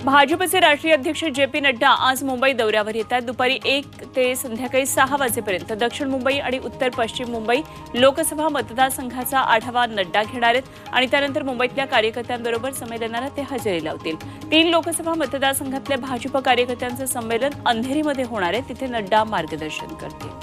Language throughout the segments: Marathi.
भाजपचे राष्ट्रीय अध्यक्ष जे.पी. नड्डा आज मुंबई दौऱ्यावर येत आहेत। दुपारी 1 ते संध्याकाळी 6 वाजेपर्यंत दक्षिण मुंबई आणि उत्तर पश्चिम मुंबई लोकसभा मतदारसंघाचा आढावा नड्डा घेणार आहेत आणि त्यानंतर मुंबईतल्या कार्यकर्त्यांबरोबर संमेलनाला ते हजेरी लावतील। 3 लोकसभा मतदारसंघातल्या भाजप कार्यकर्त्यांचं संमेलन अंधेरीमध्ये होणार आहे, तिथे नड्डा मार्गदर्शन करतील।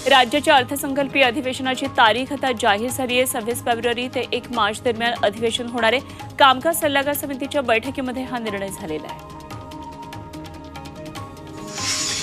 राज्याच्या अर्थसंकल्पीय अधिवेशनाची तारीख आता जाहीर झाली आहे। 26 फेब्रुवारी ते 1 मार्च दरम्यान अधिवेशन होणार आहे। कामकाज सल्लागार समितीच्या बैठकीमध्ये हा निर्णय झालेला आहे।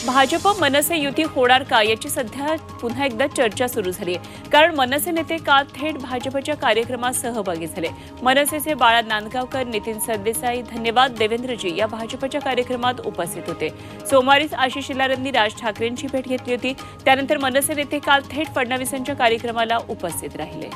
भाजप मनसे युती होणार का याची सध्या पुन्हा एकदा चर्चा सुरू झाली आहे, कारण मनसे नेते काल थेट भाजपच्या कार्यक्रमात सहभागी झाले। मनसेचे बाळा नांदगावकर, नितीन सरदेसाई, धन्यवाद देवेंद्रजी या भाजपच्या कार्यक्रमात उपस्थित होते। सोमवारीच आशिष शेलार यांनी राज ठाकरेंची भेट घेतली होती। त्यानंतर मनसे नेते काल थेट फडणवीसांच्या कार्यक्रमाला उपस्थित राहिले।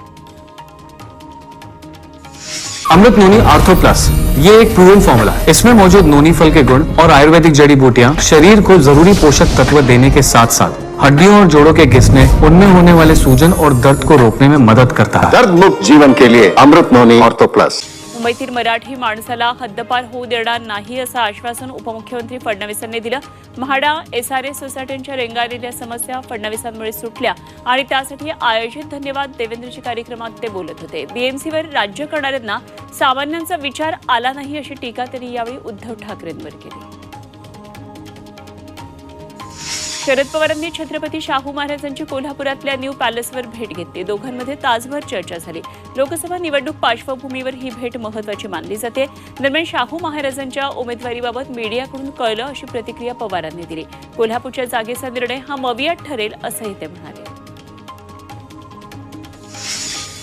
अमृत नोनी आर्थो प्लस ये एक प्रूवन फॉर्मूला है। इसमें मौजूद नोनी फल के गुण और आयुर्वेदिक जड़ी बूटियां शरीर को जरूरी पोषक तत्व देने के साथ साथ हड्डियों और जोड़ों के घिसने, उनमें होने वाले सूजन और दर्द को रोकने में मदद करता है। दर्द मुक्त जीवन के लिए अमृत नोनी आर्थो प्लस। मुंबईतील मराठी माणसाला हद्दपार होऊ देणार नाही असं आश्वासन उपमुख्यमंत्री फडणवीसांनी दिलं। म्हाडा एसआरए सोसायट्यांच्या रेंगाळलेल्या समस्या फडणवीसांमुळे सुटल्या आणि त्यासाठी आयोजित धन्यवाद देवेंद्रजी कार्यक्रमात ते बोलत होते। बीएमसीवर राज्य करणाऱ्यांना सामान्यांचा विचार आला नाही अशी टीका त्यांनी यावेळी उद्धव ठाकरेंवर केली। शरद पवारांनी छत्रपती शाहू महाराजांची कोल्हापुरातल्या न्यू पॅलेसवर भेट घेतली। दोघांमध्ये तासभर चर्चा झाली। लोकसभा निवडणूक पार्श्वभूमीवर ही भेट महत्त्वाची मानली जाते। दरम्यान शाहू महाराजांच्या उमेदवारीबाबत मीडियाकडून कळलं अशी प्रतिक्रिया पवारांनी दिली। कोल्हापूरच्या जागेचा निर्णय हा मवियात ठरेल असंही ते म्हणाले।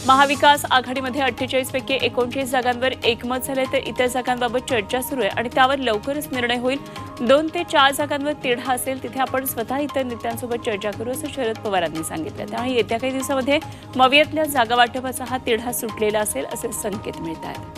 महाविकास आघाडीमध्ये 48 पैकी 39 जागांवर एकमत झाले, तर इतर जागांबाबत चर्चा सुरू आहे आणि त्यावर लवकरच निर्णय होईल। 2 ते 4 जागांवर तिढा असेल, तिथे आपण स्वतः इतर नेत्यांसोबत चर्चा करू असं शरद पवारांनी सांगितलं। त्यामुळे येत्या काही दिवसामध्ये मवियातल्या जागा वाटपाचा हा तिढा सुटलेला असेल असे संकेत मिळत आहेत।